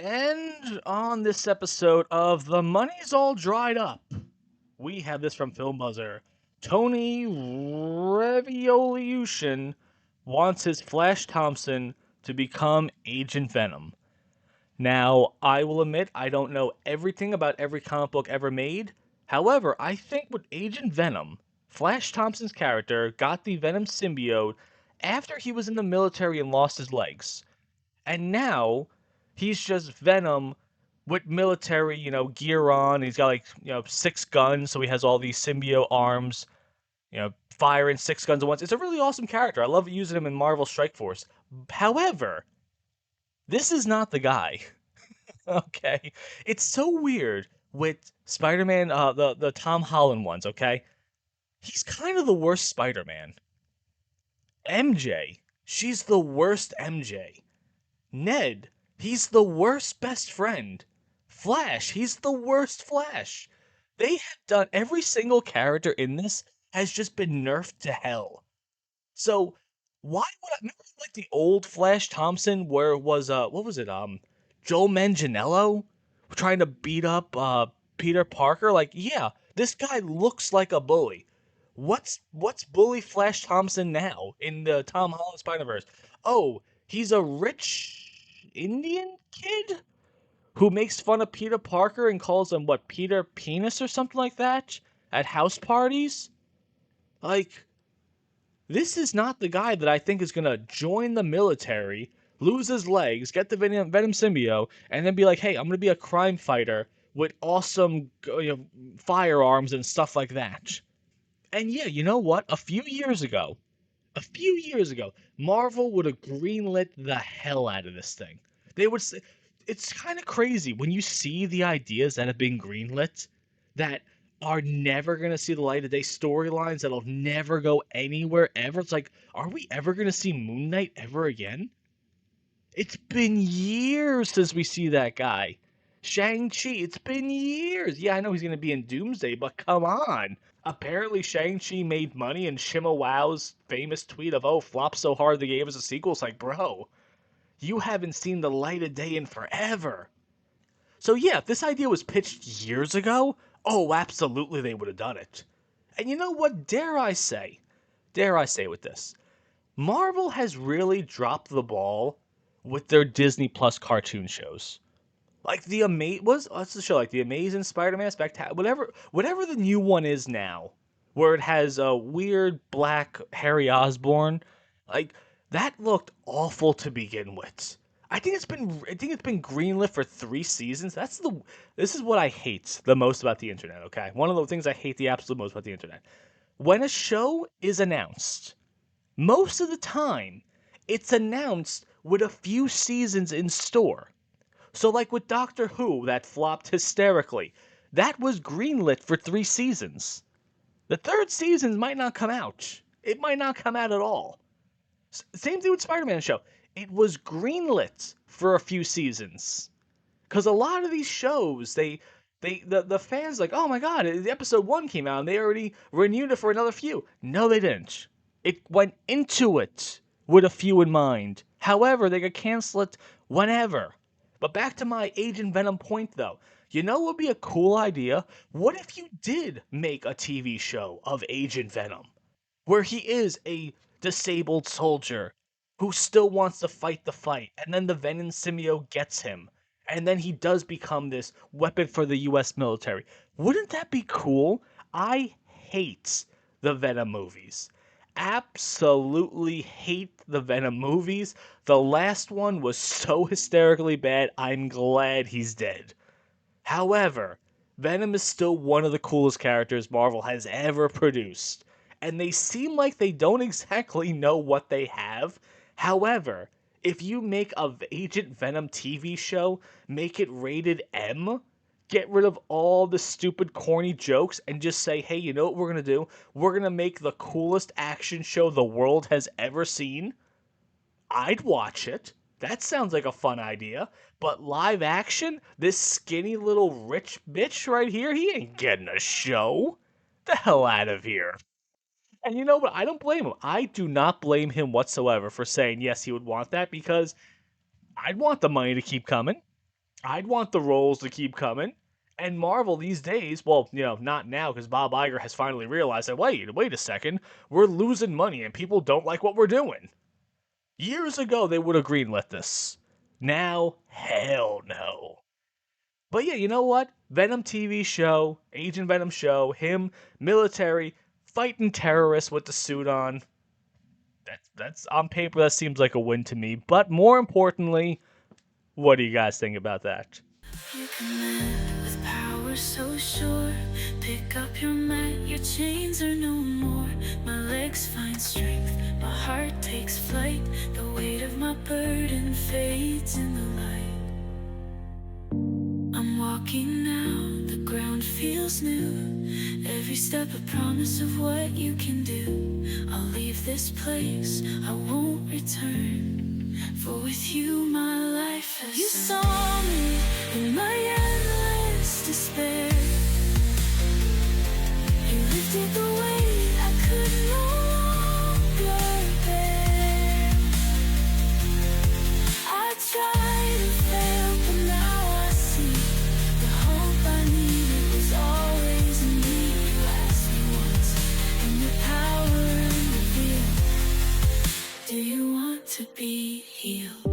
And on this episode of The Money's All Dried Up, we have this from Film Buzzer. Tony Revioliution wants his Flash Thompson to become Agent Venom. Now, I will admit I don't know everything about every comic book ever made. However, I think with Agent Venom, Flash Thompson's character got the Venom symbiote after he was in the military and lost his legs. And now he's just Venom with military, gear on. He's got like, six guns, so he has all these symbiote arms, firing six guns at once. It's a really awesome character. I love using him in Marvel Strike Force. However, this is not the guy. Okay. It's so weird with Spider-Man, the Tom Holland ones, okay? He's kind of the worst Spider-Man. MJ, she's the worst MJ. Ned, he's the worst best friend. Flash, he's the worst Flash. They have done every single character in this has just been nerfed to hell. So why would I remember like the old Flash Thompson where it was what was it? Joe Manganiello trying to beat up Peter Parker? Like, yeah, this guy looks like a bully. What's bully Flash Thompson now in the Tom Holland Spider-Verse? Oh, he's a rich Indian kid who makes fun of Peter Parker and calls him what, Peter Penis or something like that at house parties? Like, this is not the guy that I think is gonna join the military, lose his legs, get the Venom symbiote, and then be like, "Hey, I'm gonna be a crime fighter with awesome firearms and stuff like that." And yeah, you know what? A few years ago, Marvel would have greenlit the hell out of this thing. They would say, it's kind of crazy when you see the ideas that have been greenlit that are never going to see the light of day, storylines that'll never go anywhere ever. It's like, are we ever going to see Moon Knight ever again? It's been years since we see that guy. Shang-Chi, it's been years. Yeah, I know he's going to be in Doomsday, but come on. Apparently, Shang-Chi made money, and Shima Wow's famous tweet of, oh, flopped so hard they gave us a sequel. It's like, bro, you haven't seen the light of day in forever. So yeah, if this idea was pitched years ago, oh, absolutely they would have done it. And you know what? Dare I say with this, Marvel has really dropped the ball with their Disney Plus cartoon shows. Like what's the show, like the Amazing Spider-Man Spectacular, whatever the new one is now, where it has a weird black Harry Osborn, like that looked awful to begin with. I think it's been greenlit for 3 seasons. This is what I hate the most about the internet. Okay, one of the things I hate the absolute most about the internet. When a show is announced, most of the time, it's announced with a few seasons in store. So, like with Doctor Who, that flopped hysterically, that was greenlit for 3 seasons. The third season might not come out. It might not come out at all. Same thing with Spider-Man show. It was greenlit for a few seasons. Because a lot of these shows, the fans like, oh my god, the episode one came out and they already renewed it for another few. No, they didn't. It went into it with a few in mind. However, they could cancel it whenever. But back to my Agent Venom point though. You know what would be a cool idea? What if you did make a TV show of Agent Venom? Where he is a disabled soldier who still wants to fight the fight, and then the Venom symbiote gets him, and then he does become this weapon for the US military. Wouldn't that be cool? I hate the Venom movies. Absolutely hate the Venom movies. The last one was so hysterically bad, I'm glad he's dead. However, Venom is still one of the coolest characters Marvel has ever produced. And they seem like they don't exactly know what they have. However, if you make a Agent Venom TV show, make it rated M, get rid of all the stupid, corny jokes, and just say, hey, you know what we're going to do? We're going to make the coolest action show the world has ever seen. I'd watch it. That sounds like a fun idea. But live action? This skinny little rich bitch right here, he ain't getting a show. The hell out of here. And you know what? I don't blame him. I do not blame him whatsoever for saying yes, he would want that because I'd want the money to keep coming. I'd want the roles to keep coming. And Marvel these days, well, not now because Bob Iger has finally realized that wait a second, we're losing money and people don't like what we're doing. Years ago, they would have greenlit this. Now, hell no. But yeah, you know what? Venom TV show, Agent Venom show, him, military, fighting terrorists with the suit on. That's on paper, that seems like a win to me. But more importantly, what do you guys think about that? You can live with power so sure. Pick up your mat, your chains are no more. My legs find strength, my heart takes flight. The weight of my burden fades in the light. I'm walking now, the ground feels new. Every step a promise of what you can do. I'll leave this place, I won't return. For with you my life has. You saw me in my endless despair. You lifted the weight I could no longer bear. I tried and failed, but now I see the hope I needed was always in me. You asked me once, and your power revealed. Do you want to be healed?